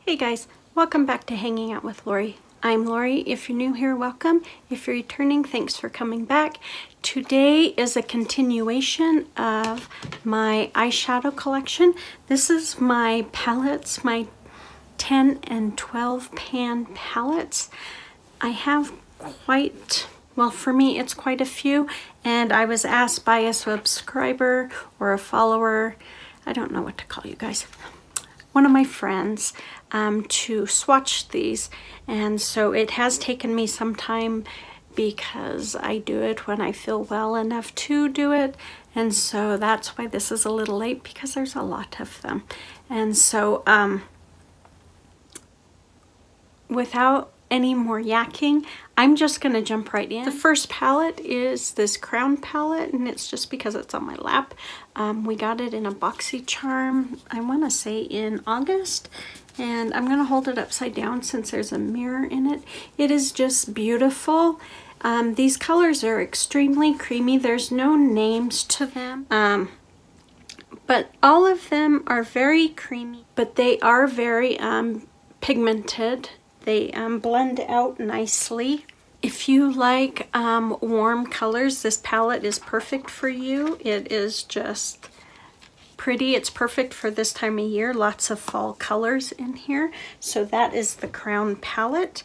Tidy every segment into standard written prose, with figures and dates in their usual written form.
Hey guys, welcome back to Hanging Out with Lori. I'm Lori. If you're new here, welcome. If you're returning, thanks for coming back. Today is a continuation of my eyeshadow collection. This is my palettes, my 10 and 12 pan palettes. I have quite, well, for me it's quite a few, and I was asked by a subscriber or a follower, I don't know what to call you guys, one of my friends, to swatch these, and so it has taken me some time because I do it when I feel well enough to do it, and so that's why this is a little late, because there's a lot of them. And so without any more yakking, I'm just gonna jump right in. The first palette is this Crown palette, and it's just because it's on my lap. We got it in a BoxyCharm, I want to say in August, and I'm going to hold it upside down since there's a mirror in it. It is just beautiful. These colors are extremely creamy. There's no names to them, but all of them are very creamy, but they are very pigmented. They blend out nicely. If you like warm colors, this palette is perfect for you. It is just pretty. It's perfect for this time of year. Lots of fall colors in here. So that is the Crown palette.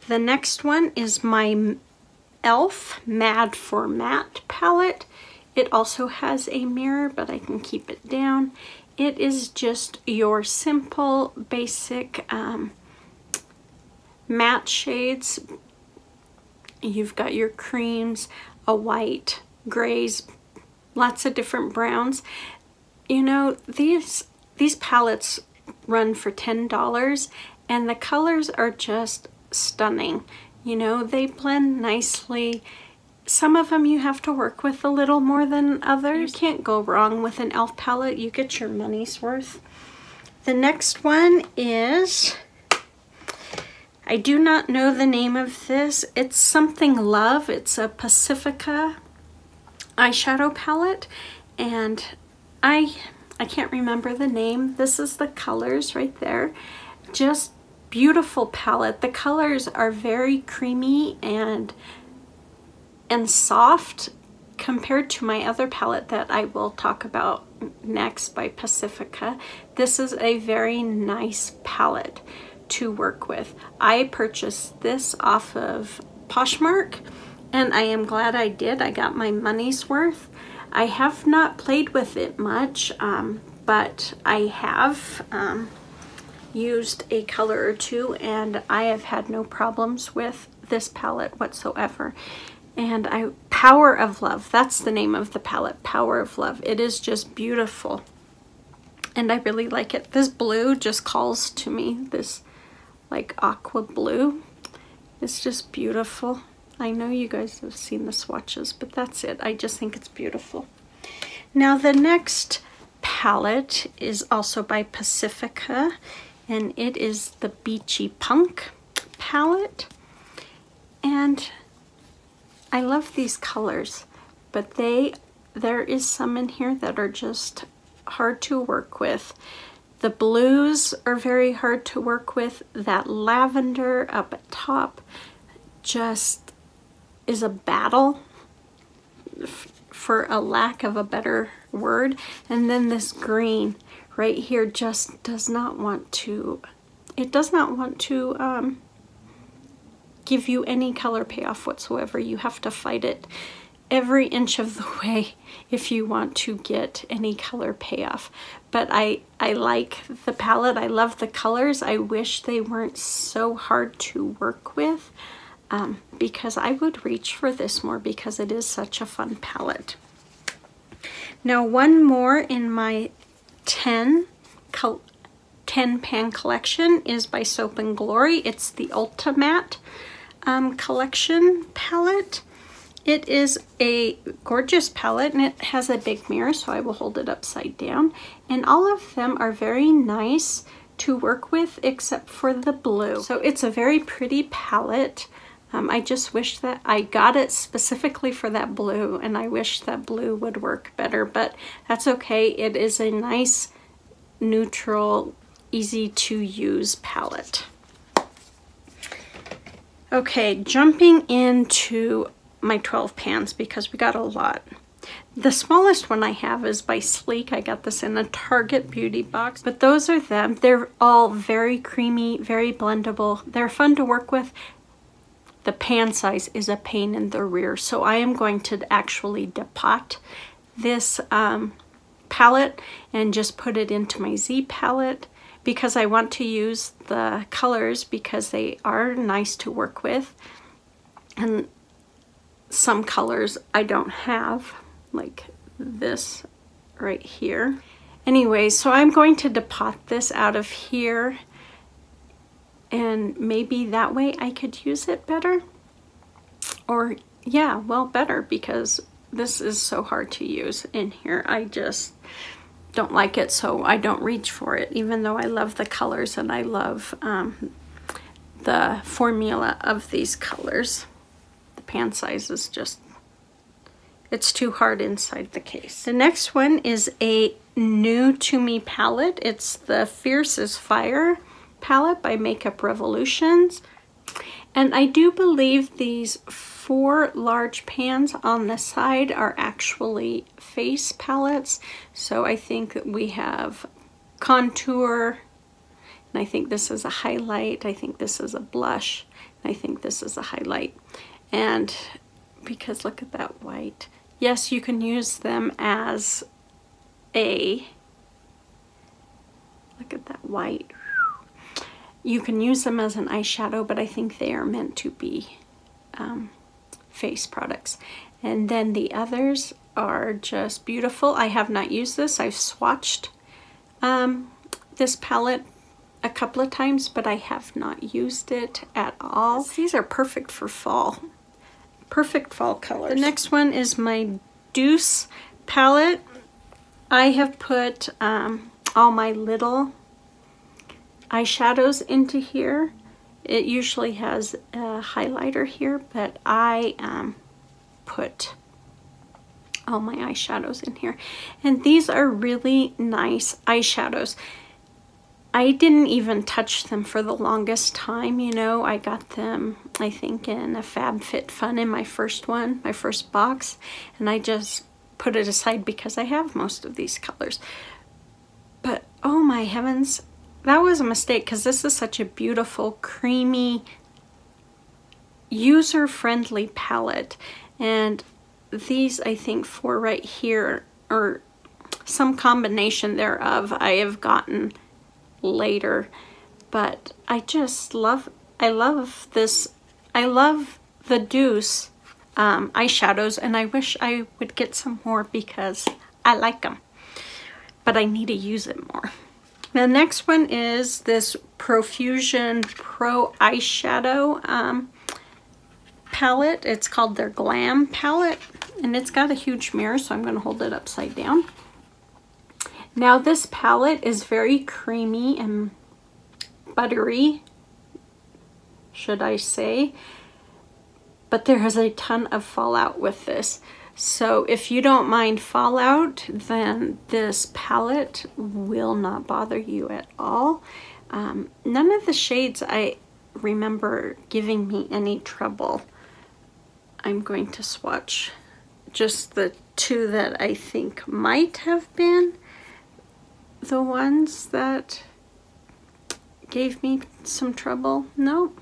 The next one is my e.l.f. Mad for Matte palette. It also has a mirror, but I can keep it down. It is just your simple, basic matte shades. You've got your creams, a white, grays, lots of different browns. You know, these palettes run for $10, and the colors are just stunning. You know, they blend nicely. Some of them you have to work with a little more than others. You can't go wrong with an e.l.f. palette. You get your money's worth. The next one is, I do not know the name of this. It's something Love. It's a Pacifica eyeshadow palette, and I can't remember the name. This is the colors right there. Just beautiful palette. The colors are very creamy and soft compared to my other palette that I will talk about next by Pacifica. This is a very nice palette to work with. I purchased this off of Poshmark, and I am glad I did. I got my money's worth. I have not played with it much, but I have used a color or two, and I have had no problems with this palette whatsoever. And Power of Love, that's the name of the palette, Power of Love. It is just beautiful, and I really like it. This blue just calls to me, this like aqua blue. It's just beautiful. I know you guys have seen the swatches, but that's it. I just think it's beautiful. Now the next palette is also by Pacifica, and it is the Beachy Punk palette. And I love these colors, but there is some in here that are just hard to work with. The blues are very hard to work with. That lavender up at top just is a battle, for a lack of a better word. And then this green right here just does not want to, it does not want to give you any color payoff whatsoever. You have to fight it every inch of the way if you want to get any color payoff. But I like the palette. I love the colors. I wish they weren't so hard to work with, because I would reach for this more because it is such a fun palette. Now one more in my 10 pan collection is by Soap and Glory. It's the Ultimate collection palette. It is a gorgeous palette, and it has a big mirror, so I will hold it upside down. And all of them are very nice to work with except for the blue. So it's a very pretty palette. I just wish that I got it specifically for that blue, and I wish that blue would work better, but that's okay. It is a nice neutral easy to use palette. Okay, jumping into my 12 pans because we got a lot. The smallest one I have is by Sleek. I got this in a Target beauty box, but those are them. They're all very creamy, very blendable. They're fun to work with. The pan size is a pain in the rear, so I am going to actually depot this palette and just put it into my Z palette because I want to use the colors because they are nice to work with, and some colors I don't have, like this right here. Anyway, so I'm going to depot this out of here, and maybe that way I could use it better. Or yeah, well, better, because this is so hard to use in here. I just don't like it, so I don't reach for it, even though I love the colors and I love the formula of these colors. The pan size is just, it's too hard inside the case. The next one is a new to me palette. It's the Fierce as Fire palette by Makeup Revolutions. And I do believe these 4 large pans on the side are actually face palettes. So I think that we have contour, and I think this is a highlight, I think this is a blush, and I think this is a highlight. And because look at that white. Yes, you can use them as a, look at that white. You can use them as an eyeshadow, but I think they are meant to be face products. And then the others are just beautiful. I have not used this. I've swatched this palette a couple of times, but I have not used it at all. These are perfect for fall. Perfect fall colors. The next one is my Deuce palette. I have put all my little eyeshadows into here. It usually has a highlighter here, but I put all my eyeshadows in here. And these are really nice eyeshadows. I didn't even touch them for the longest time, you know. I got them, I think, in a FabFitFun in my first one, my first box, and I just put it aside because I have most of these colors. But oh my heavens, that was a mistake, because this is such a beautiful, creamy, user-friendly palette. And these, I think, 4 right here, or some combination thereof, I have gotten later. But I just love, I love this, I love the Deuce eyeshadows, and I wish I would get some more because I like them. But I need to use it more. The next one is this Profusion Pro Eyeshadow palette. It's called their Glam palette, and it's got a huge mirror, so I'm going to hold it upside down. Now this palette is very creamy and buttery, should I say, but there is a ton of fallout with this. So if you don't mind fallout, then this palette will not bother you at all. None of the shades I remember giving me any trouble. I'm going to swatch just the 2 that I think might have been the ones that gave me some trouble. No.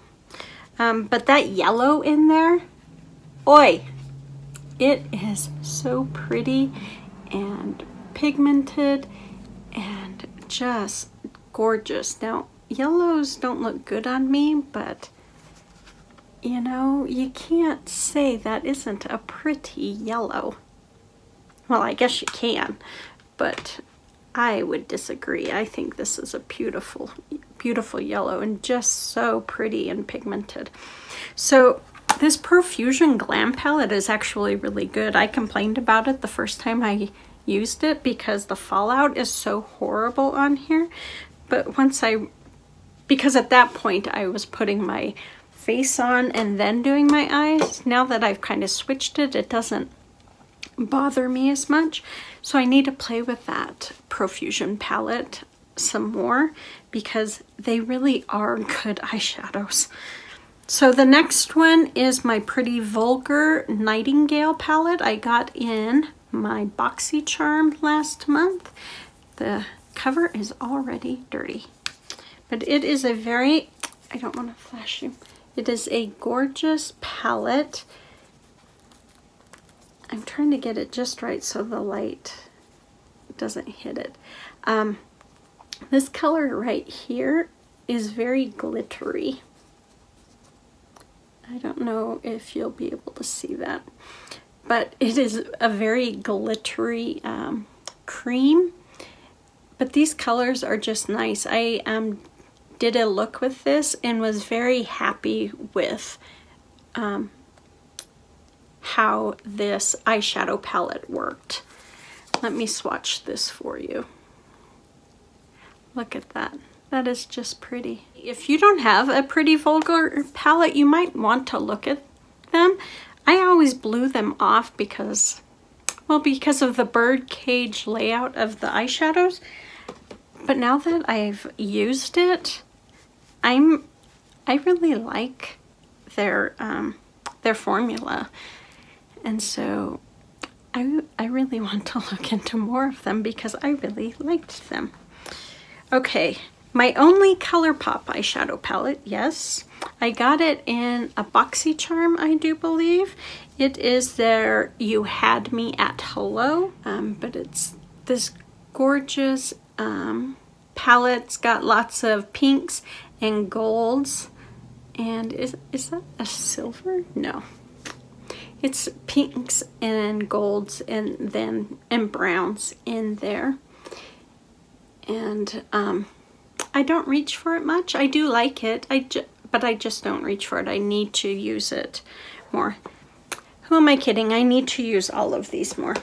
But that yellow in there, oi! It is so pretty and pigmented and just gorgeous. Now, yellows don't look good on me, but you know, you can't say that isn't a pretty yellow. Well, I guess you can, but I would disagree. I think this is a beautiful, beautiful yellow and just so pretty and pigmented. So this Profusion Glam palette is actually really good. I complained about it the first time I used it because the fallout is so horrible on here. But once because at that point I was putting my face on and then doing my eyes. Now that I've kind of switched it, it doesn't bother me as much. So I need to play with that Profusion palette some more because they really are good eyeshadows. So the next one is my Pretty Vulgar Nightingale palette I got in my BoxyCharm last month. The cover is already dirty, but it is a very, I don't want to flash you, it is a gorgeous palette. I'm trying to get it just right so the light doesn't hit it. This color right here is very glittery. I don't know if you'll be able to see that, but it is a very glittery cream, but these colors are just nice. I did a look with this and was very happy with how this eyeshadow palette worked. Let me swatch this for you. Look at that. That is just pretty. If you don't have a Pretty Vulgar palette, you might want to look at them. I always blew them off because, well, because of the bird cage layout of the eyeshadows. But now that I've used it, I really like their formula. And so I really want to look into more of them because I really liked them. Okay, my only ColourPop eyeshadow palette, yes. I got it in a BoxyCharm, I do believe. It is their You Had Me at Hello, but it's this gorgeous palette. It's got lots of pinks and golds. And is that a silver? No. It's pinks and golds and browns in there. And I don't reach for it much. I do like it, but I just don't reach for it. I need to use it more. Who am I kidding? I need to use all of these more.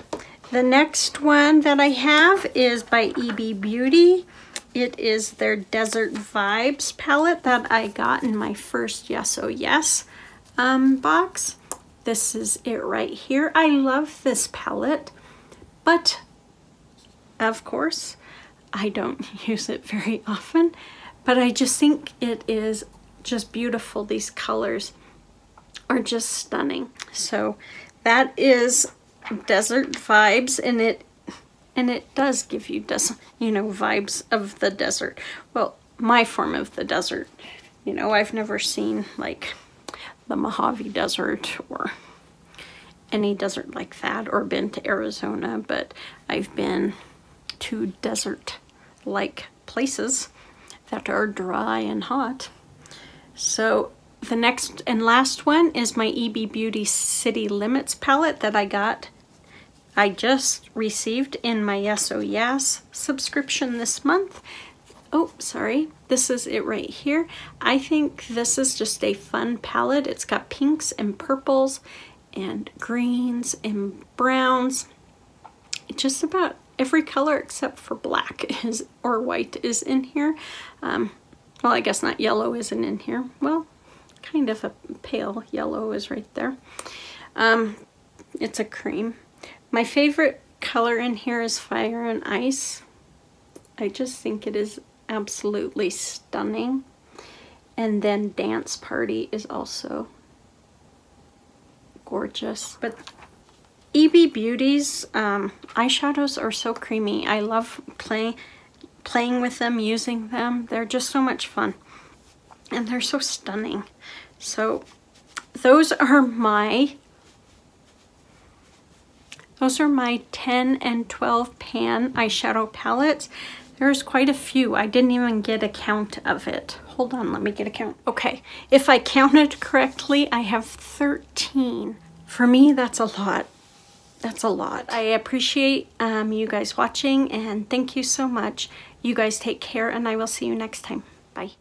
The next one that I have is by EB Beauty. It is their Desert Vibes palette that I got in my first Yes Oh Yes box. This is it right here. I love this palette, but of course, I don't use it very often, but I just think it is just beautiful. These colors are just stunning. So that is Desert Vibes, and it does give you, you know, vibes of the desert. Well, my form of the desert. You know, I've never seen like the Mojave Desert or any desert like that, or been to Arizona, but I've been to desert-like places that are dry and hot. So the next and last one is my EB Beauty City Limits palette that I just received in my Yes Oh Yes subscription this month. Oh, sorry. This is it right here. I think this is just a fun palette. It's got pinks and purples and greens and browns. Just about every color except for black or white is in here. Well, I guess not, yellow isn't in here. Well, kind of a pale yellow is right there. It's a cream. My favorite color in here is Fire and Ice. I just think it is absolutely stunning. And then Dance Party is also gorgeous. But EB Beauty's eyeshadows are so creamy. I love playing with them, using them. They're just so much fun. And they're so stunning. So those are my 10 and 12 pan eyeshadow palettes. There's quite a few. I didn't even get a count of it. Hold on, let me get a count. Okay, if I counted correctly, I have 13. For me, that's a lot. That's a lot. I appreciate you guys watching, and thank you so much. You guys take care, and I will see you next time. Bye.